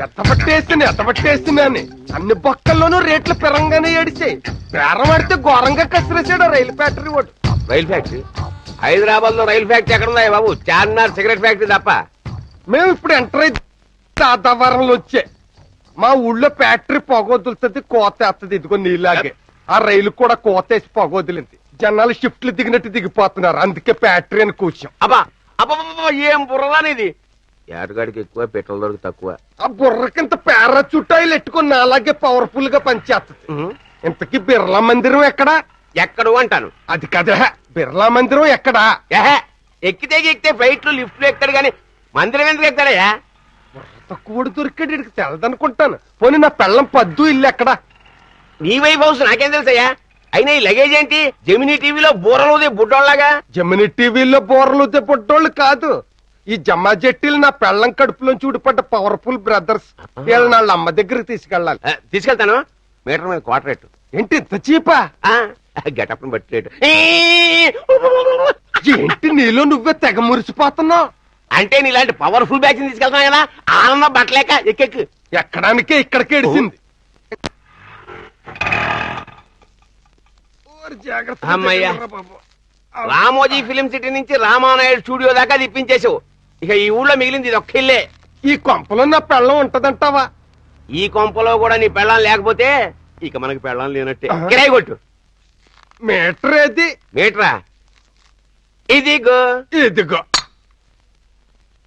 ఎత్తబట్టేసిందని అన్ని బొక్కల్లోనూ రేట్లు పెరంగానే ఏడిచాయి. బేరం ఆడితే ఘోరంగా కసిరేసాడు రైలు ఫ్యాక్టరీ వాడు. రైలు ఫ్యాక్టరీ? హైదరాబాద్ లో రైలు ఫ్యాక్టరీ ఎక్కడ ఉన్నాయి బాబు? చార్మినార్ సిగరెట్ ఫ్యాక్టరీ తప్ప. మేము ఇప్పుడు ఎంటర్ అయితే దాదావరంలో వచ్చే మా ఊళ్ళో ఫ్యాక్టరీ పొగొదులుతుంది, కోత వేస్తుంది. ఇదిగో నీలాగే ఆ రైలు కూడా కోత వేసి పొగొదిలింది. జనాలు షిఫ్ట్లు దిగినట్టు దిగిపోతున్నారు. అందుకే ఫ్యాక్టరీ అని కూర్చోం. అబ్బా అబ్బా ఏం బుర్రదానిది. ఏటగాడికి ఎక్కువ, పెట్రోల్ దొరికి తక్కువ. ఆ బుర్రకింత పారాచూట్ ఆయిల్ ఎట్టుకుని అలాగే పవర్ఫుల్ గా పనిచేస్తుంది. ఇంతకీ బిర్లా మందిరం ఎక్కడా? ఎక్కడు అంటాను. అది కదా, బిర్లా మందిరం ఎక్కడా? ఎక్కితే ఎక్కితే ఫ్లైట్లు లిఫ్ట్లు ఎక్కాడు గాని మందిరం ఎందుకు ఎక్కాడయా? తక్కువ దొరికాడు, ఇక్కడికి తెలదనుకుంటాను. పోనీ నా పెళ్ళం పద్దు ఇల్లు ఎక్కడా? నీ వైఫ్ హౌస్ నాకేం తెలుసయ్యా? అయినా ఈ లగేజ్ ఏంటి? జెమినీ టీవీలో బూరలుది బుడ్డోళ్ళగా. జమిని టీవీలో బోర్లు పుట్టోళ్ళు కాదు, ఈ జమ్మా జట్టీలు నా పెళ్ళం కడుపులోంచి ఊడిపడ్డ పవర్ఫుల్ బ్రదర్స్. వీళ్ళ వాళ్ళ అమ్మ దగ్గరికి తీసుకెళ్ళాలి. తీసుకెళ్తాను. మీటర్ మీద క్వార్టర్ రేటు. ఏంటి ఇంత చీపా? గెటప్ బట్టి రేటు. ఏంటి నీలో నువ్వే తెగ మురిసిపోతున్నావు? అంటే నీలాంటి పవర్ఫుల్ బ్యాచ్ తీసుకెళ్తాను కదా, ఆనందం బట్టలేక ఎక్కెక్కు. ఎక్కడానికే ఇక్కడికే ఎడిసింది. అమ్మయ్యా, రామోజీ ఫిలిం సిటీ నుంచి రామానాయుడు స్టూడియో దాకా తిప్పించేసావు. ఇక ఈ ఊళ్ళో మిగిలింది ఇది ఒక్క ఇల్లే. ఈ కొంపలో నా పెళ్ళం ఉంటదంటావా? ఈ కొంపలో కూడా నీ పెళ్ళం లేకపోతే ఇక మనకి పెళ్ళం లేనట్టే. కిరాయి కొట్టు. మీటర్ ఏది? మీటరా? ఇదిగో. ఇదిగో.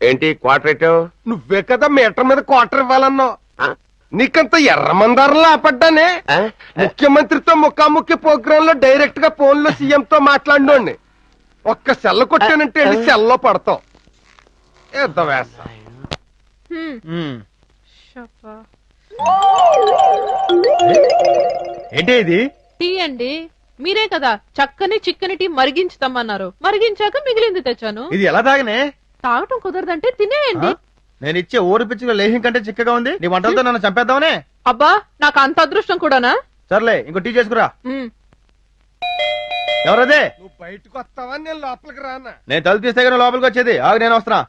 ఏంటి క్వార్టర్ రేటు? నువ్వే కదా మీటర్ మీద క్వార్టర్ ఇవ్వాలన్నావు. నీకంత ఎర్రమందారంలో ఆపడ్డానే. ముఖ్యమంత్రితో ముఖాముఖి ప్రోగ్రామ్ లో డైరెక్ట్ గా ఫోన్ లో సీఎం తో మాట్లాడినోండి. ఒక్క సెల్ల కొట్టానంటే సెల్లో పడతావు. ఎంత వేస్తా. ఏంటి ఇది? టీ అండి. మీరే కదా చక్కని చిక్కని టీ మరిగించుతామన్నారు. మరిగించాక మిగిలింది తెచ్చాను. ఇది ఎలా తాగనే? తాగటం కుదరదంటే తినేయండి. నేను ఇచ్చే ఊరు పిచ్చిలో లేహిం కంటే చిక్కగా ఉంది. నీ వంటలతో నన్ను చంపేద్దామనే? అబ్బా, నాకు అంత అదృష్టం కూడానా? సర్లే, ఇంకో టీ చేసుకురా. ఉమ్. ఎవరదే? నువ్వు బయటకు వస్తావా, నేను లోపలికి రానా? నేను తలుపు తీస్తే కానీ లోపలికి వచ్చేది. ఆగు, నేను వస్తున్నా.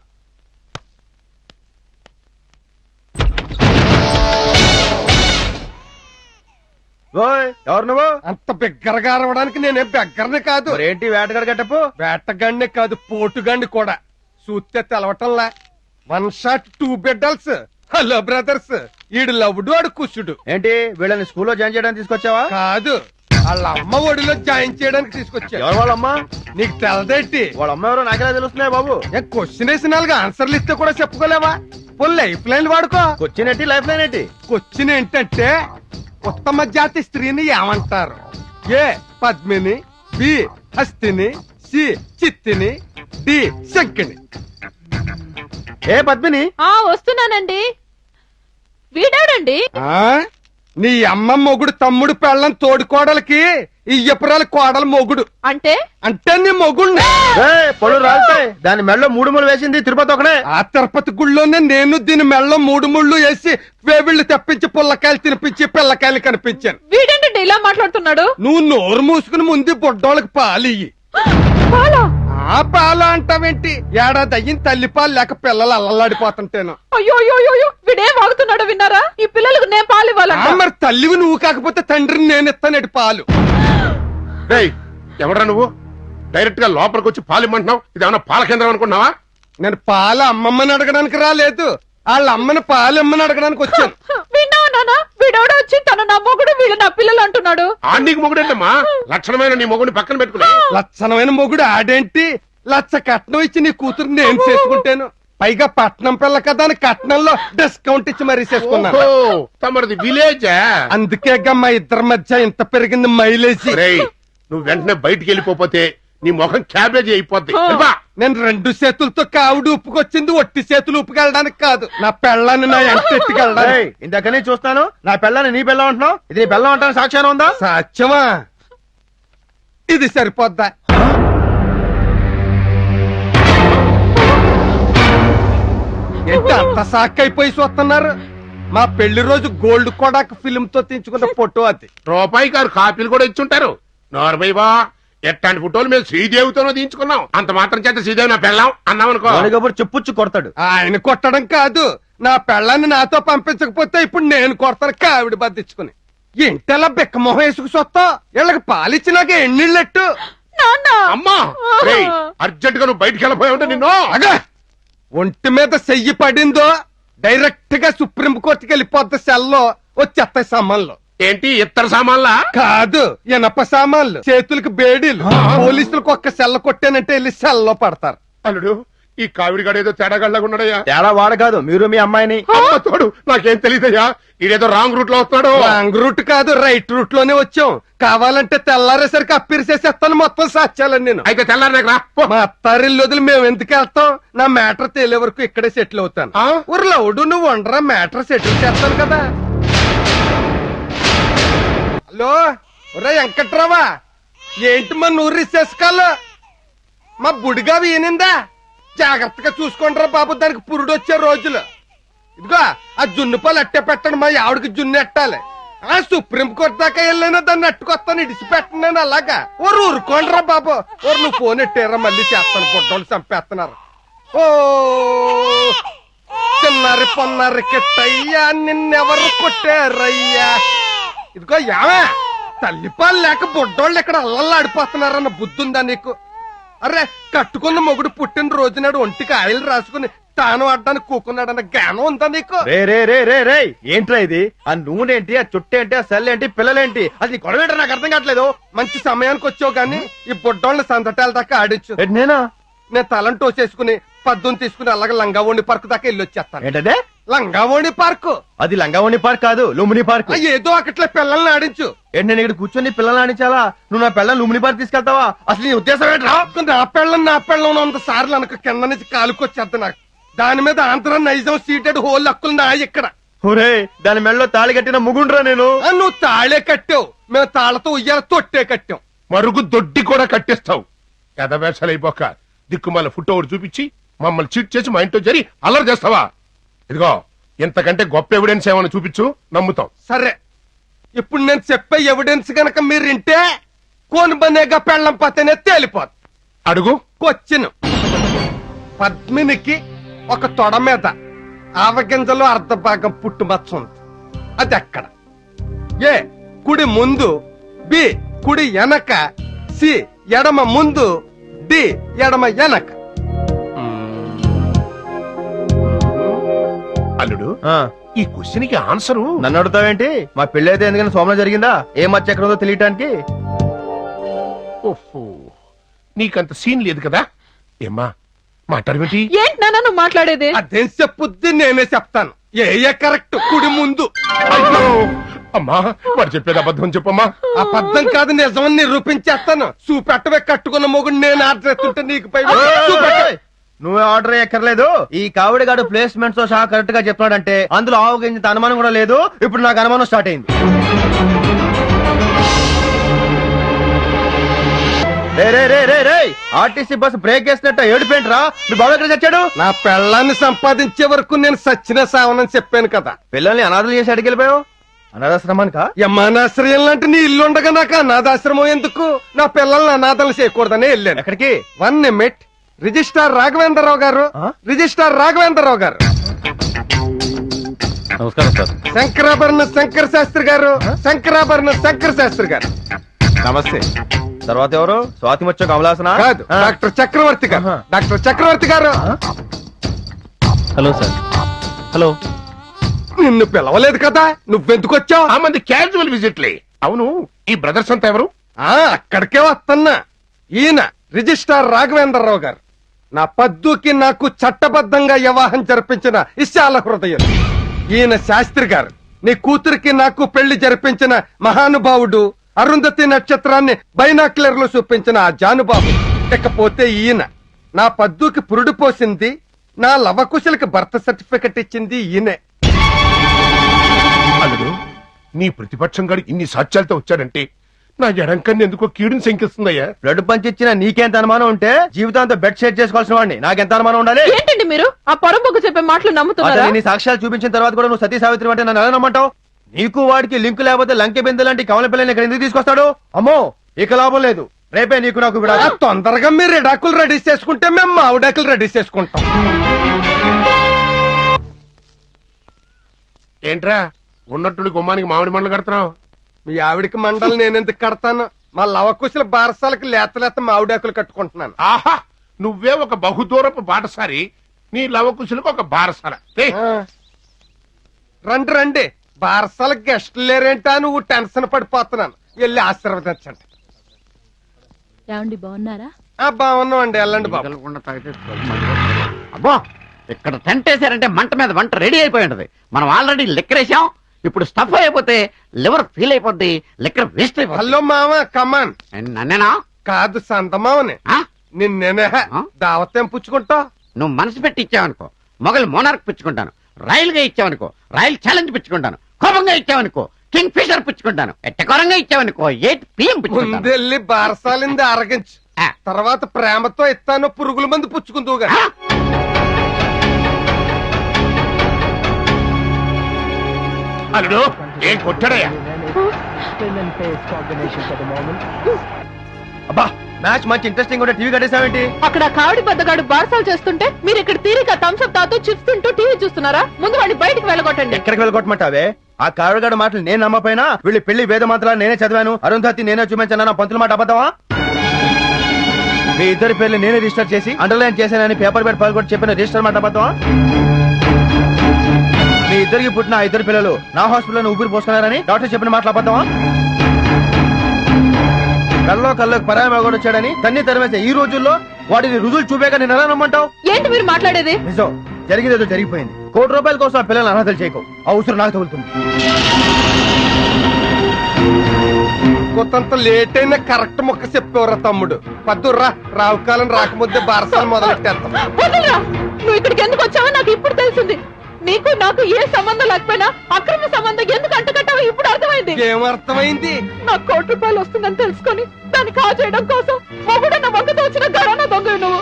ఓయ్, ఎవరు నువ్వు? అంత బిగ్గరగా అరవడానికి నేనేం బిగ్గరని కాదు. ఏంటి వేటగాడు గట్టపు? వేటగాడిని కాదు, పోటుగాడిని కూడా. చూస్తే తెలవటంలా. 1 షాట్ 2 బిడ్డల్స్. Hello brothers. ఈడు లవ్డు, ఆడు కుషుడు. ఏంటి వీళ్ళని స్కూల్లో జాయిన్ చేయడానికి తీసుకొచ్చావా? కాదు, వాళ్ళ అమ్మ ఒడిలో జాయిన్ చేయడానికి తీసుకొచ్చా. ఎవరు వాళ్ళమ్మా? నీకు తెలదేంటి? వాళ్ళ అమ్మ ఎవరో నాకెలా తెలుస్తున్నాయి బాబు? నేను క్వశ్చన్ వేసిన వాళ్ళకి ఆన్సర్లు ఇస్తే కూడా చెప్పుకోలేవా? పోనీ లైఫ్ లైన్ వాడుకో. క్వశ్చన్ ఏంటి, లైఫ్ లైన్ ఏంటి? క్వశ్చన్ ఏంటంటే ఉత్తమ జాతి స్త్రీని ఏమంటారు? ఏ పద్మిని, బి హస్తిని, సి చిత్తిని, డి శంకిని. ఏ పద్మిని? వస్తున్నానండి. వీడాడండి. నీ అమ్మ మొగుడు తమ్ముడు పెళ్ళం తోడుకోడలకి ఇయ్యపురాల కోడలు మొగుడు. అంటే అంటే నీ మొగుడు పళ్ళు రాలుతాయి. దాని మెడలో 3 ముళ్ళు వేసింది తిరుపతి ఒకనే. ఆ తిరుపతి గుళ్ళోనే నేను దీని మెళ్ళలో 3 ముళ్ళు వేసి వేవిళ్ళు తెప్పించి పుల్లకాయలు తినిపించి పిల్లకాయలు కనిపించాను. వీడేంటండి ఇలా మాట్లాడుతున్నాడు? నువ్వు నోరు మూసుకుని ముందు బుడ్డోళ్ళకి పాలియ్యి. పాలా? ఆ పాలు అంటావేంటి? ఏడాది అయ్యింది తల్లి పాలు లేక పిల్లలు అల్లలాడిపోతుంటేను. అయ్యో అయ్యో, వీడేం వాగుతున్నాడో విన్నారా? ఈ పిల్లలకు నేను పాలు ఇవ్వాలంట. మరి తల్లివి నువ్వు కాకపోతే తండ్రిని నేను ఇస్తానేటి పాలు. ఎవరా నువ్వు? డైరెక్ట్ గా లోపలికి వచ్చి పాలు ఇమ్మంటున్నావు. ఇది ఏమన్నా పాల కేంద్రం అనుకుంటున్నావా? నేను పాలు అమ్మమ్మని అడగడానికి రాలేదు, వాళ్ళ అమ్మని పాలు ఇమ్మని అడగడానికి వచ్చాను. విన్నావా నాన్న? వీడోడ వచ్చి తన నా మొగుడు, వీళ్ళు నా పిల్లలు అంటున్నాడు. ఆంటీకి మొగుడేంటమ్మా? లక్షణమైన నీ మొగుడిని పక్కన పెట్టుకున్నా. లక్షణమైన మొగుడు ఆడేంటి? లక్ష కట్నం ఇచ్చి నీ కూతురు నేను చేసుకుంటాను. పైగా పట్నం పిల్ల కదా అని కట్నంలో డిస్కౌంట్ ఇచ్చి మరీ చేసుకున్నాను. తమరిది విలేజా? అందుకేగా మా ఇద్దరి మధ్య ఇంత పెరిగింది మైలేజ్. నువ్వు వెంటనే బయటికి వెళ్ళిపోతే నీ ముఖం క్యాబేజీ అయిపోద్ది. నేను 2 చేతులతో కావుడు ఉప్పుకొచ్చింది, ఒట్టి చేతులు ఉప్పుకెళ్ళడానికి కాదు, నా పెళ్ళాన్ని నా ఎంటెట్టుకెళ్ళడానికి. ఇందాకనే చూస్తాను నా పెళ్ళాన్ని నీ పెళ్ళం అంటున్నావు. ఇది నీ పెళ్ళం అంటాను సాక్ష్యాన్ని ఉందా? సాక్ష్యమా? ఇది సరిపోద్దా? ఏంటి అంత సాక్కైపోయి చూస్తున్నారు? మా పెళ్లి రోజు గోల్డ్ కోడాక్ ఫిల్మ్ తో తీయించుకున్న ఫోటో అది. రూపాయి గారు కాపీలు కూడా ఇచ్చుంటారు. నోర్బైవా, ఎట్లాంటి ఫోటోలు మేము శ్రీదేవితోనో తీయించుకున్నాం. అంత మాత్రం చేత శ్రీదేవి నా పెళ్ళాం అన్నాం అనుకో, చెప్పుచ్చు కొడతాడు. ఆయన కొట్టడం కాదు, నా పెళ్ళాన్ని నాతో పంపించకపోతే ఇప్పుడు నేను కొడతాను కావిడి బద్దించుకుని. ఇంటెలా బిక్క మొహం వేసుకు సొత్తా వీళ్ళకి పాలిచ్చి నాకు ఎన్నిళ్ళట్టు. నాన్న అమ్మా అర్జెంట్ గా నువ్వు బయటికి వెళ్ళిపోయావుంటే నిన్ను అగా ఒంటి మీద చెయ్యి పడిందో డైరెక్ట్ గా సుప్రీం కోర్టుకి వెళ్ళిపోద్ది సెల్లో వచ్చేస్తాయి సామాన్లు. ఏంటి ఇత్తర సామాన్లా? కాదు ఇనప సామాన్లు, చేతులకు బేడీలు. పోలీసులకు ఒక్క సెల్ల కొట్టానంటే వెళ్ళి సెల్లో పడతారు. అల్లుడు ఈ కావిడి గడ ఏదో తేడాగళ్ళగా ఉన్నాడయ్యా. తేడా వాడు కాదు, మీరు మీ అమ్మాయిని. అమ్మ తోడు నాకేం తెలియదయ్యా, ఇదేదో రాంగ్ రూట్ లో వస్తున్నాడు. రాంగ్ రూట్ కాదు, రైట్ రూట్ లోనే వచ్చాం. కావాలంటే తెల్లారేసరికి అప్పిరిసేసేస్తాను మొత్తం సాక్ష్యాలని నేను. అయితే తెల్లారి నాకు రా పో. మా అత్తారిల్లు వదిలి మేము ఎందుకు వెళ్తాం? నా మ్యాటర్ తేలే వరకు ఇక్కడే సెటిల్ అవుతాను. ఆ? ఊరు లౌడు నువ్వు ఉండరా, మ్యాటర్ సెటిల్ చేస్తాను కదా. హలో ఒరే వెంకట్రావా, ఏంటి మా నూరు రిసేసుకోలు? మా బుడిగా వీనిందా? జాగ్రత్తగా చూసుకోండిరా బాబు, దానికి పురుడు వచ్చే రోజులు. ఇదిగో ఆ జున్ను పాలు అట్టే పెట్టండి, మా ఆవిడకి జున్ను ఎట్టాలి. ఆ సుప్రీం కోర్టు దాకా వెళ్ళినా దాన్ని అట్టుకొస్తాను, ఇడిచిపెట్టను నేను అలాగా. ఓరు ఊరుకోండిరా బాబు. ఓరు నువ్వు ఫోన్ ఎట్టారా, మళ్ళీ చేస్తాను, పొట్టోళ్ళు చంపేస్తున్నారు. ఓ చిన్నారి పొన్నారి కిట్టయ్యా, నిన్నెవరు కొట్టారయ్యా? ఇదిగో యావే తల్లిపాలు లేక బుడ్డోళ్ళు ఇక్కడ అల్లల్లాడిపోతున్నారన్న బుద్ధుందా నీకు? అరే కట్టుకున్న మొగుడు పుట్టిన రోజునాడు ఒంటికి ఆయిల్ రాసుకుని తాను ఆడడానికి కూకున్నాడన్న జ్ఞానం ఉందా నీకు? రే రే రే రే రే ఏంట్రా ఇది? ఆ నూనె ఏంటి, ఆ చుట్టూ ఏంటి, ఆ సెల్ ఏంటి, పిల్లలేంటి? అది నీ గొడవ ఏంటో నాకు అర్థం కావట్లేదు. మంచి సమయానికి వచ్చావు గాని ఈ బుడ్డోళ్ళని సందటాల దాకా ఆడించు. ఏంటి నేనా? నేను తలం టోసేసుకుని పద్దుని తీసుకుని అలాగే లంగావోణి పార్క్ దాకా వెళ్ళి వచ్చేస్తాను. ఏంటదే? లంగావోణి పార్కు అది లంగావణి పార్క్ కాదు, లుంబిని పార్క్. ఏదో అక్కట్లే పిల్లల్ని ఆడించు. ఏంటి నేను ఇక్కడ కూర్చొని పిల్లల్ని ఆడించాలా? నువ్వు నా పిల్లల్ని లుంబిని పార్క్ తీసుకెళ్తావా? అసలు నీ ఉద్దేశం ఏంట్రా? నా పెళ్ళం 100 సార్లు అనక కింద నుంచి కాలుకొచ్చేద్ది నాకు. దాని మీద ఆంధ్ర నైజం సీటెడ్ హోల్ హక్కులు నా ఇక్కడ. ఒరే దాని మెడలో తాళి కట్టిన ముగుండ్రా నేను. నువ్వు తాళే కట్టావు, మేము తాళతో ఉయ్యాల తొట్టే కట్టాం. మరుగు దొడ్డి కూడా కట్టిస్తావు. ఎదవేషాలు అయిపోక దిక్కుమాల ఫుట్ ఓవర్ చూపించి మమ్మల్ని చీట్ చేసి మా ఇంట్లో జరి అల్లరి చేస్తావా? ఇదిగో ఇంతకంటే గొప్ప ఎవిడెన్స్ ఏమైనా చూపించు, నమ్ముతాం. సరే ఇప్పుడు నేను చెప్పే ఎవిడెన్స్ గనక మీరు వింటే కోన్ బనేగా పెళ్ళం పతనే తేలిపోదు. అడుగు. కొచ్చిను పద్మినికి ఒక తొడ మీద ఆవగింజలో అర్ధ భాగం పుట్టుమచ్చ ఉంది. అది ఎక్కడ? ఏ కుడి ముందు, బి కుడి వెనక, సి ఎడమ ముందు, డి ఎడమ వెనక. అల్లుడు ఆ, ఈ క్వశ్చన్ కి ఆన్సరు నన్ను అడుగుతావేంటి? మా పెళ్లి అయితే ఎందుకని సోమన జరిగిందా? ఏ మచ్చ ఎక్కడ ఉందో తెలియటానికి. ఓహో నీకంత సీన్ లేదు కదా. ఏమ్మా మాట్లాడమేంటి? ఏంటి నాన్న నువ్వు మాట్లాడేది? అదేం చెప్పుద్ది, నేనే చెప్తాను. ఏ కరెక్ట్? కుడి ముందు. అయ్యో అమ్మా వాడు చెప్పేది అబద్ధం చెప్పమ్మా. అబద్ధం కాదు, నిజమని నిరూపించేస్తాను. చూపెట్టవే కట్టుకున్న మొగుడు నేను ఆర్డర్ ఎత్తుంటే నీకు పై చూపెట్టవే. నువ్వే ఆర్డర్ ఎక్కర్లేదు. ఈ కావిడిగాడు ప్లేస్మెంట్స్ తో సహా కరెక్ట్ గా చెప్తున్నాడంటే అందులో ఆవగించే అనుమానం కూడా లేదు. ఇప్పుడు నాకు అనుమానం స్టార్ట్ అయింది. రే రే రే రే రే ఆర్టీసీ బస్ బ్రేక్ వేసినట్టు ఏడుపేంట్రా? మీ బాబు ఎక్కడ చచ్చాడు? నా పెళ్ళాన్ని సంపాదించే వరకు నేను సచ్చిన సావనని చెప్పాను కదా. పిల్లల్ని అనాథలు చేసి అడిగి వెళ్ళిపోయావు. అనాథాశ్రమానికా? యమానాశ్రయం లాంటి నీ ఇల్లు ఉండగా నాకు అనాథాశ్రమం ఎందుకు? నా పిల్లల్ని అనాథలు చేయకూడదని వెళ్ళాను. ఎక్కడికి? 1 నిమిట్. రిజిస్ట్రార్ రాఘవేంద్రరావు గారు, రిజిస్ట్రార్ రాఘవేంద్రరావు గారు. నమస్కారం సార్. శంకరాభరణ శంకర శాస్త్రి గారు, శంకరాభరణ శంకర శాస్త్రి గారు. నమస్తే. తర్వాత ఎవరు? స్వాతి ముచ్చ కమలాసన కాదు, డాక్టర్ చక్రవర్తి గారు. ఆహా. డాక్టర్ చక్రవర్తి గారు. Hello sir. హలో. నిన్ను పిలవలేదు కదా, నువ్వెందుకు వచ్చావు? ఆ మంది క్యాజువల్ విజిట్లే. అవును ఈ బ్రదర్స్ అంతా ఎవరు? అక్కడికే వస్తున్నా. ఈయన రిజిస్ట్రార్ రాఘవేంద్రరావు గారు. నా పద్దుకి నాకు చట్టబద్ధంగా వివాహం జరిపించిన విశాల హృదయం. ఈయన శాస్త్రి గారు. నీ కూతురికి నాకు పెళ్లి జరిపించిన మహానుభావుడు. అరుంధతి నక్షత్రాన్ని బైనాక్యులర్ లో చూపించిన ఆ జానుబాబు. ఇకపోతే ఈయన నా పద్దుకి పురుడు పోసింది, నా లవకుశలకి బర్త్ సర్టిఫికెట్ ఇచ్చింది ఈయనే. అల్లుడు నీ ప్రతిపక్షం గారు ఇన్ని సాక్ష్యాలతో వచ్చాడంటే నా ఎడంకన్ని ఎందుకో కీడుని శంకిస్తుందయ్యా. బ్లడ్ పంచి ఇచ్చిన నీకెంత అనుమానం ఉంటే జీవితాంతో బెడ్ షేర్ చేసుకోవాల్సిన వాడిని నాకెంత అనుమానం ఉండాలి? ఏంటండి మీరు ఆ పొరబొగ్గు చెప్పే మాటలు నమ్ముతున్నారా? అసలు నీ సాక్ష్యాలు చూపించిన తర్వాత కూడా నువ్వు సతీ సావిత్రి అంటే నన్ను ఎలా నమ్మంటావు? నీకు వాడికి లింక్ లేకపోతే లంకె బిందె లాంటి కమల పిల్లని ఇక్కడ ఎందుకు తీసుకొస్తాడు? అమ్మో ఇక లాభం లేదు. రేపే నీకు నాకు విడాకులు. తొందరగా మీరు ఎడాకులు రెడీ చేసుకుంటే మేము మావిడాకులు రెడీ చేసుకుంటాం. ఏంట్రా ఉన్నట్టుండి గుమ్మానికి మామిడి మండలు కడుతున్నావు? మీ ఆవిడికి మండలు నేనెందుకు కడతాను? మా లవకుశల బారసాలకి లేత మామిడాకులు కట్టుకుంటున్నాను. ఆహా, నువ్వే ఒక బహుదూరపు బాటసారి, నీ లవకుశలకు ఒక బారసాల. ఏయ్, ఆ. రండి రండి, బారసాలకు గెస్టులు లేరేంటా నువ్వు టెన్షన్ పడిపోతున్నాను. వెళ్ళి ఆశీర్వదించండి. ఏమండి బాగున్నారా? బాగున్నాం అండి, వెళ్ళండి బాబు. అబ్బో, ఇక్కడ టెంట్ వేసారంటే మంట మీద వంట రెడీ అయిపోయి ఉంటది. మనం ఆల్రెడీ లెక్కరేసాం. ఇప్పుడు స్టఫ్ అయిపోతే లివర్ ఫీల్ అయిపోద్ది, లెక్కర్ వేస్ట్ అయిపోద్ది. హలో మామ, కమాన్. నన్నేనా? కాదు సంతమావని. ఆ? నిన్నేనే ఆ? దావతేం పుచ్చుకుంటావు? నువ్వు మనసు పెట్టి ఇచ్చావనుకో మొగలు మోనార్క్ పుచ్చుకుంటాను. రాయల్ గా ఇచ్చావనుకో రాయల్ ఛాలెంజ్ పుచ్చుకుంటాను. కోపంగా ఇచ్చావనుకో కింగ్ ఫిషర్ పుచ్చుకుంటాను. ఎట్టకొరంగా ఇచ్చావనుకో 8 PM పుచ్చుకుంటాను. ముందెళ్ళి బారసాలింది అరగించు, ఆ. తర్వాత ప్రేమతో ఇస్తాను పురుగుల మంది పుచ్చుకుందువుగా. ఆ? అల్లుడు ఏం కొట్టాడయ్యా? అబ్బా, మ్యాచ్ మంచి ఇంట్రెస్టింగ్ ఉంటే టీవీ కట్టేసావేంటి? అక్కడ కావిడి బద్దగాడు బారసాలు చేస్తుంటే మీరు ఇక్కడ తీరిక థమ్స్అప్ తాతో చిప్స్ తింటూ టీవీ చూస్తున్నారా? ముందు వాడిని బయటికి వెళ్ళగొట్టండి. ఎక్కడికి వెళ్ళగొట్టమంటావే? ఆ కారుగాడు మాటలు నేను నమ్మపోయినా వీళ్ళు పెళ్లి వేద మంత్రాలు నేనే చదివాను, అరుంధతి నేనే చూపించాను నా పంతుల మాట అబద్ధమా? మీ ఇద్దరి పేర్లు నేనే రిజిస్టర్ చేసి అండర్లైన్ చేశానని పేపర్ మీద పాల్గొట్టి చెప్పిన రిజిస్టర్ మాట అబద్ధమా? మీ ఇద్దరికి పుట్టిన ఆ ఇద్దరు పిల్లలు నా హాస్పిటల్లో ఊపిరి పోసుకున్నారని డాక్టర్ చెప్పిన మాటలు అబద్ధమా? కల్లోకి పరాయి మగోడు వచ్చాడని తన్ని తరిమేసే ఈ రోజుల్లో వాటిని రుజువులు చూపేగా నేను ఎలా నమ్మంటావు? ఏంటి మీరు మాట్లాడేది? నిజం, జరిగిందేదో జరిగిపోయింది. ₹1 కోసం ఆ పిల్లల్ని అనాథలు చేయకు. ఆ ఉసురు నాకు తగులుతుంది. కొంత లేట్ అయినా కరెక్ట్ మొక్క చెప్పేవరా తమ్ముడు. పద్దుర్రా, రావుకాలం రాకముందే బారసాలు మొదలెట్టేస్తాం. వదలరా! నువ్వు ఇక్కడికి ఎందుకు వచ్చావో నాకు ఇప్పుడు తెలిసింది. నీకు నాకు ఏ సంబంధం లేకపోయినా అక్రమ సంబంధం ఎందుకు అంటకట్టావో ఇప్పుడు అర్థమైంది. ఏమర్థమైంది? నాకు ₹1 వస్తుందని తెలుసుకొని దాన్ని కాజేయడం కోసం మొగుడన్న వంకతో వచ్చిన గరానా దొంగ నువ్వు.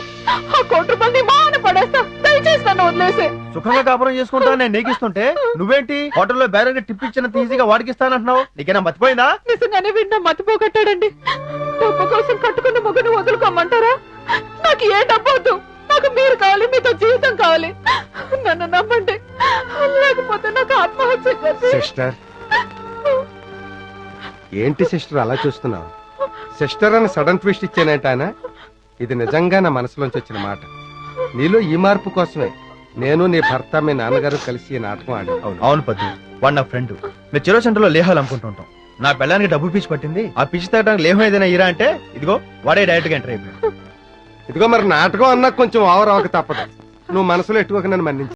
ఆ ₹1 మాన పడేస్తా, దయచేసి నన్ను వదిలేసే. సుఖంగా కాపురం చేసుకుంటా నేను నీకిస్తుంటే నువ్వేంటి హోటల్లో బ్యారెడ్ టిప్ ఇచ్చిన ఈజీగా వాడికి ఇస్తానంటున్నావు? నీకేనా మర్చిపోయిందా? నిజంగానే విన్నా మతిపోగట్టాడండి. డబ్బు కోసం కట్టుకున్న మొగుని వదులుకోమంటారా? నాకు ఏ డబ్బు వద్దు, నాకు మీరు కావాలి, మీతో జీవితం కావాలి. నన్ను నమ్మండి, లేకపోతే నాకు ఆత్మహత్య చేసి. సిస్టర్, ఏంటి సిస్టర్ అలా చూస్తున్నావు? సిస్టర్ అని సడన్ ట్విస్ట్ ఇచ్చానంట ఆయన. ఇది నిజంగా నా మనసులోంచి వచ్చిన మాట. నీలో ఈ మార్పు కోసమే నేను, నీ భర్త, మీ నాన్నగారు కలిసి ఈ నాటకం ఆడాం. అవును పద్దు, వాడు నా ఫ్రెండ్. మేము చెరో సెంటర్ లో లేహాలు అమ్ముకుంటుంటాం. నా పెళ్ళానికి డబ్బు పిచ్చి పట్టింది. ఆ పిచ్చి తగ్గడానికి లేహం ఏదైనా ఇరా అంటే ఇదిగో వాడే డైరెక్ట్ గా ఎంటర్ అయిపోయాడు. ఇదిగో మరి నాటకం అన్నా కొంచెం ఓవర్ అవ్వక తప్పదు. నువ్వు మనసులో ఎట్టుకోక నన్ను మన్నించు.